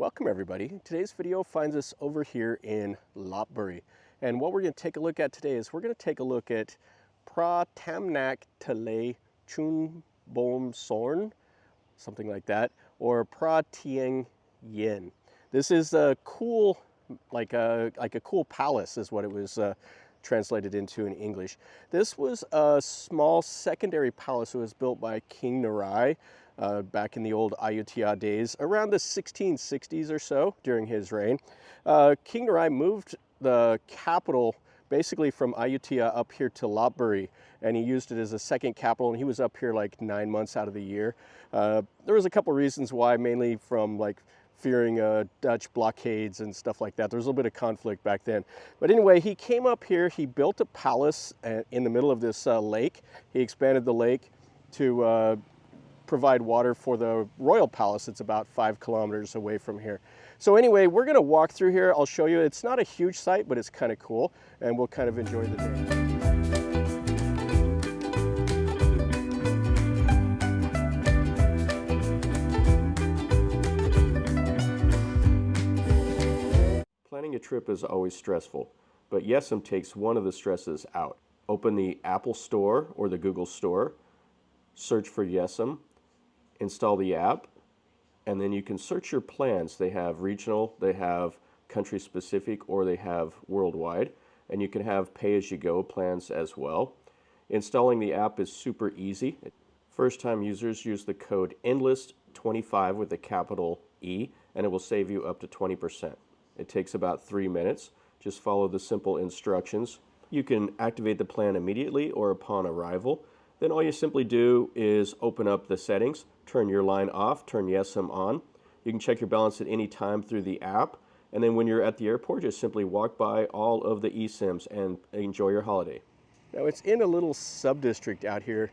Welcome everybody. Today's video finds us over here in Lopburi. And what we're going to take a look at today is we're going to take a look at Phra Thinang Yen, something like that, or Phra Thinang Yen. This is a cool, like a cool palace is what it was translated into in English. This was a small secondary palace that was built by King Narai back in the old Ayutthaya days, around the 1660s or so during his reign. King Narai moved the capital basically from Ayutthaya up here to Lopburi, and he used it as a second capital, and he was up here like 9 months out of the year. There was a couple reasons why, mainly from like fearing Dutch blockades and stuff like that. There was a little bit of conflict back then. But anyway, he came up here, he built a palace in the middle of this lake. He expanded the lake to provide water for the royal palace. It's about 5 kilometers away from here. So anyway, we're gonna walk through here. I'll show you. It's not a huge site, but it's kind of cool, and we'll kind of enjoy the day. Planning a trip is always stressful, but Yesem takes one of the stresses out. Open the Apple Store or the Google Store, search for Yesem, install the app, and then you can search your plans. They have regional, they have country specific, or they have worldwide, and you can have pay-as-you-go plans as well. Installing the app is super easy. First-time users use the code ENDLESS25 with a capital E, and it will save you up to 20%. It takes about 3 minutes. Just follow the simple instructions. You can activate the plan immediately or upon arrival. Then all you simply do is open up the settings, turn your line off, turn Yesem on. You can check your balance at any time through the app. And then when you're at the airport, just simply walk by all of the eSIMs and enjoy your holiday. Now it's in a little sub-district out here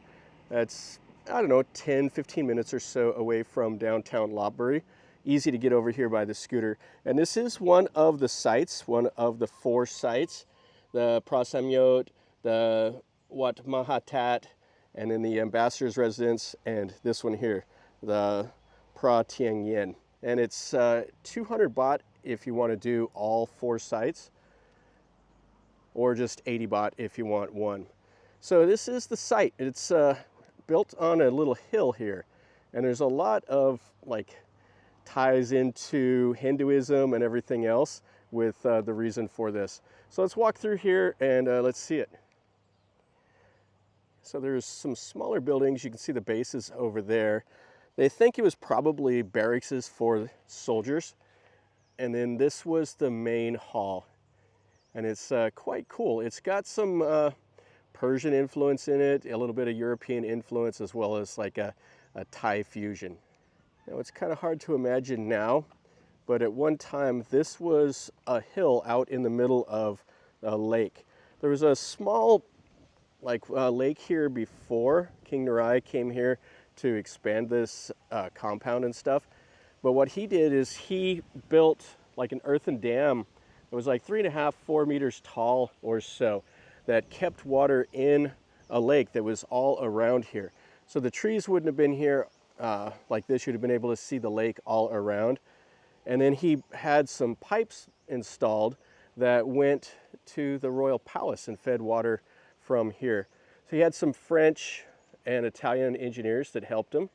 that's, I don't know, 10, 15 minutes or so away from downtown Lopburi. Easy to get over here by the scooter. And this is one of the sites, one of the 4 sites, the Prasamyot, the Wat Mahatat, and then the ambassador's residence, and this one here, the Phra Thinang Yen. And it's 200 baht if you want to do all 4 sites, or just 80 baht if you want one. So this is the site. It's built on a little hill here, and there's a lot of like ties into Hinduism and everything else with the reason for this. So let's walk through here and let's see it. So there's some smaller buildings. You can see the bases over there. They think it was probably barracks for soldiers. And then this was the main hall. And it's quite cool. It's got some Persian influence in it, a little bit of European influence, as well as like a Thai fusion. Now it's kind of hard to imagine now, but at one time this was a hill out in the middle of a lake. There was a small lake here before King Narai came here to expand this compound and stuff. But what he did is he built like an earthen dam that was like 3.5, 4 meters tall or so, that kept water in a lake that was all around here. So the trees wouldn't have been here like this. You'd have been able to see the lake all around. And then he had some pipes installed that went to the royal palace and fed water from here. So he had some French and Italian engineers that helped him,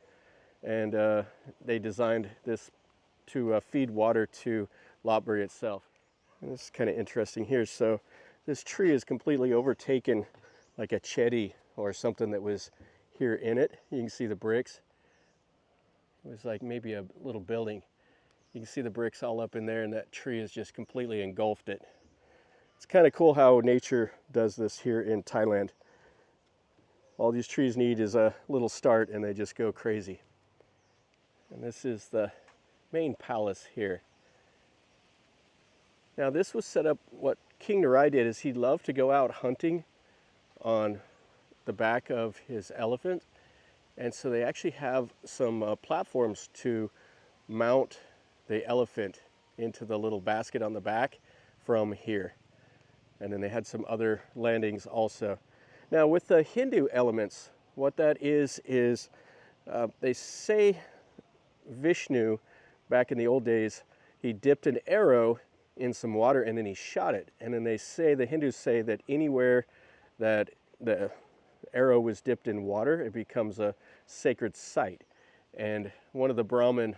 and they designed this to feed water to Lopburi itself. And this is kind of interesting here. So this tree is completely overtaken like a chetty or something that was here in it. You can see the bricks. It was like maybe a little building. You can see the bricks all up in there, and that tree has just completely engulfed it. It's kind of cool how nature does this here in Thailand. All these trees need is a little start and they just go crazy. And this is the main palace here. Now this was set up, what King Narai did is he loved to go out hunting on the back of his elephant. And so they actually have some platforms to mount the elephant into the little basket on the back from here. And then they had some other landings also. Now with the Hindu elements, what that is they say Vishnu back in the old days he dipped an arrow in some water and then he shot it. And then the Hindus say that anywhere that the arrow was dipped in water, it becomes a sacred site. And one of the Brahmin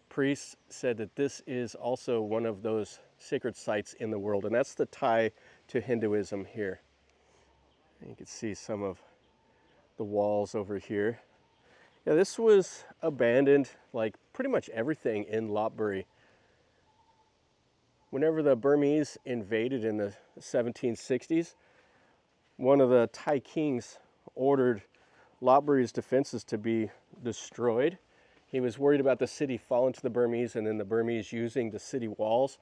priests said that this is also one of those sacred sites in the world, and that's the tie to Hinduism here. And you can see some of the walls over here. Yeah, this was abandoned, like pretty much everything in Lopburi. Whenever the Burmese invaded in the 1760s, one of the Thai kings ordered Lopburi's defenses to be destroyed. He was worried about the city falling to the Burmese and then the Burmese using the city walls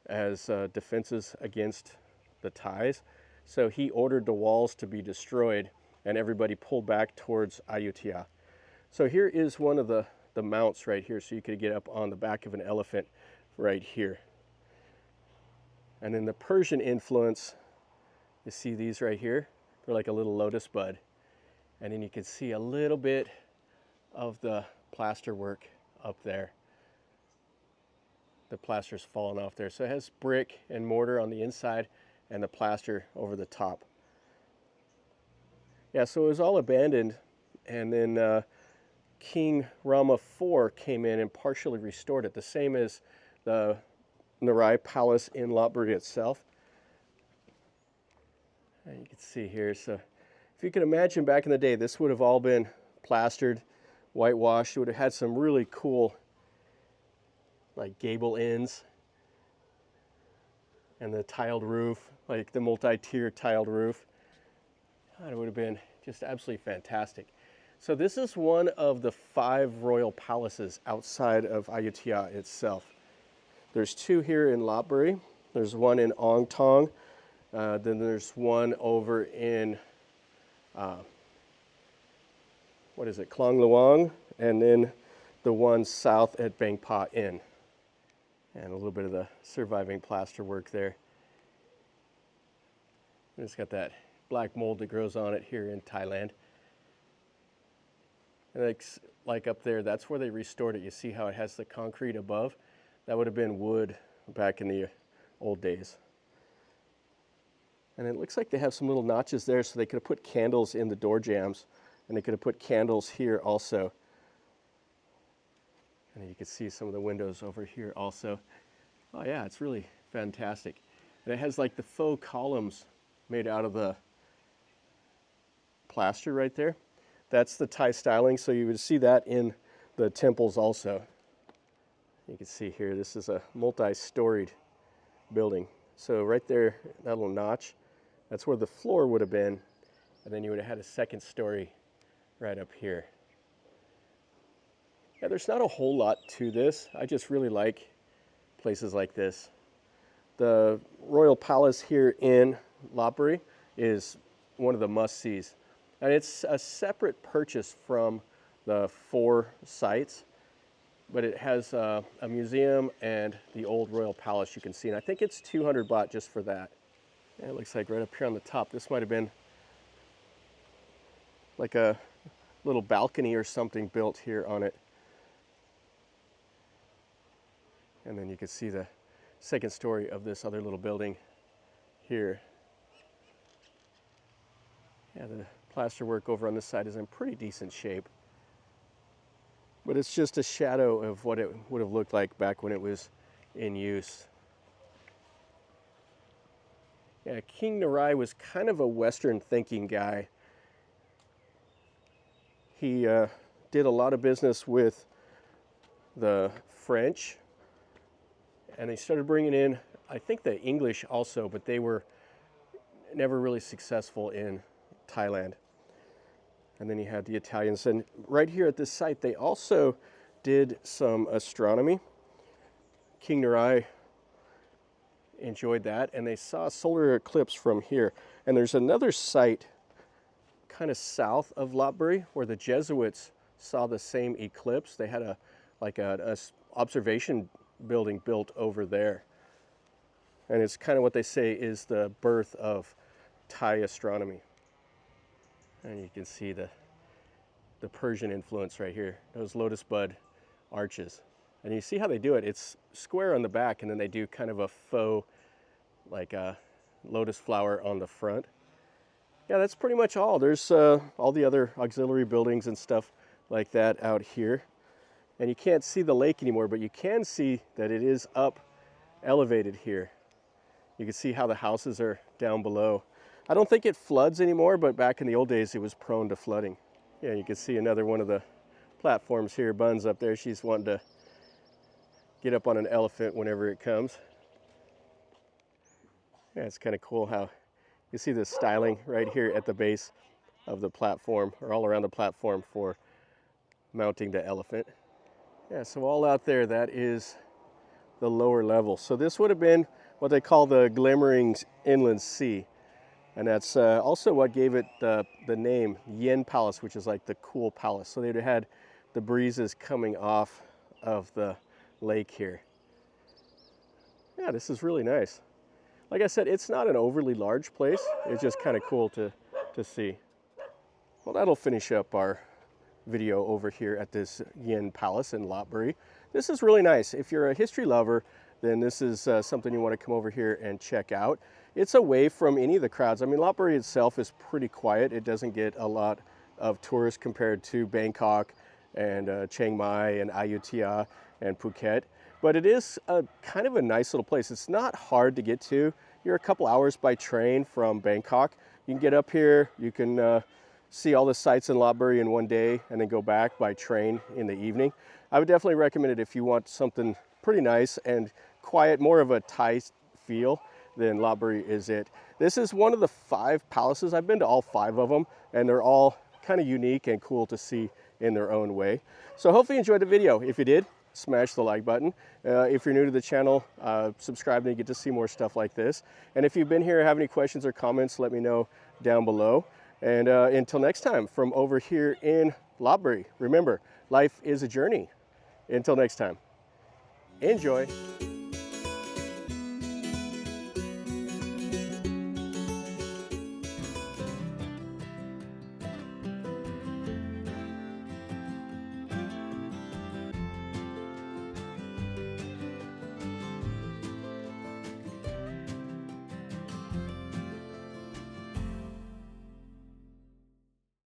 as defenses against the Thais. So he ordered the walls to be destroyed and everybody pulled back towards Ayutthaya. So here is one of the mounts right here. So you could get up on the back of an elephant right here. And then the Persian influence, you see these right here? They're like a little lotus bud. And then you can see a little bit of the plaster work up there. The plaster's fallen off there. So it has brick and mortar on the inside and the plaster over the top. Yeah, so it was all abandoned, and then King Rama IV came in and partially restored it, the same as the Narai Palace in Lopburi itself. And you can see here, so if you can imagine back in the day, this would have all been plastered, whitewashed. It would have had some really cool like gable ends and the tiled roof, like the multi-tier tiled roof. God, it would have been just absolutely fantastic. So this is one of the 5 royal palaces outside of Ayutthaya itself. There's 2 here in Lopburi. There's one in Ong Tong. Then there's one over in, Klong Luang, and then the one south at Bang Pa Inn. And a little bit of the surviving plaster work there. And it's got that black mold that grows on it here in Thailand. And like up there, that's where they restored it. You see how it has the concrete above? That would have been wood back in the old days. And it looks like they have some little notches there, so they could have put candles in the door jambs, and they could have put candles here also. And then you can see some of the windows over here also. Oh yeah, it's really fantastic. And it has like the faux columns made out of the plaster right there. That's the Thai styling, so you would see that in the temples also. You can see here, this is a multi-storied building. So right there, that little notch, that's where the floor would have been, and then you would have had a second story right up here. Yeah, there's not a whole lot to this. I just really like places like this. The Royal Palace here in Lopburi is one of the must-sees. And it's a separate purchase from the 4 sites, but it has a museum and the old Royal Palace you can see. And I think it's 200 baht just for that. And it looks like right up here on the top, this might have been like a little balcony or something built here on it. And then you can see the second story of this other little building here. Yeah, the plaster work over on this side is in pretty decent shape. But it's just a shadow of what it would have looked like back when it was in use. Yeah, King Narai was kind of a Western thinking guy. He did a lot of business with the French, and they started bringing in, I think, the English also, but they were never really successful in Thailand. And then you had the Italians. And right here at this site, they also did some astronomy. King Narai enjoyed that, and they saw a solar eclipse from here. And there's another site kind of south of Lopburi where the Jesuits saw the same eclipse. They had a observation building built over there. And it's kind of what they say is the birth of Thai astronomy. And you can see the Persian influence right here, those lotus bud arches. And you see how they do it. It's square on the back, and then they do kind of a faux, like a lotus flower on the front. Yeah, that's pretty much all. There's all the other auxiliary buildings and stuff like that out here. And you can't see the lake anymore, but you can see that it is up elevated here. You can see how the houses are down below. I don't think it floods anymore, but back in the old days, it was prone to flooding. Yeah, you can see another one of the platforms here. Bun's up there. She's wanting to get up on an elephant whenever it comes. Yeah, it's kind of cool how you see the styling right here at the base of the platform, or all around the platform for mounting the elephant. Yeah, so all out there, that is the lower level. So this would have been what they call the Glimmering Inland Sea. And that's also what gave it the name Yen Palace, which is like the cool palace. So they'd have had the breezes coming off of the lake here. Yeah, this is really nice. Like I said, it's not an overly large place. It's just kind of cool to see. Well, that'll finish up our video over here at this Yen Palace in Lopburi. This is really nice. If you're a history lover, then this is something you want to come over here and check out. It's away from any of the crowds. I mean, Lopburi itself is pretty quiet. It doesn't get a lot of tourists compared to Bangkok and Chiang Mai and Ayutthaya and Phuket. But it is kind of a nice little place. It's not hard to get to. You're a couple hours by train from Bangkok. You can get up here, you can see all the sights in Lopburi in one day and then go back by train in the evening. I would definitely recommend it if you want something pretty nice and quiet, more of a Thai feel, then Lopburi is it. This is one of the 5 palaces. I've been to all 5 of them, and they're all kind of unique and cool to see in their own way. So hopefully you enjoyed the video. If you did, smash the like button. If you're new to the channel, subscribe and you get to see more stuff like this. And if you've been here and have any questions or comments, let me know down below. And until next time, from over here in Lopburi, remember, life is a journey. Until next time, enjoy.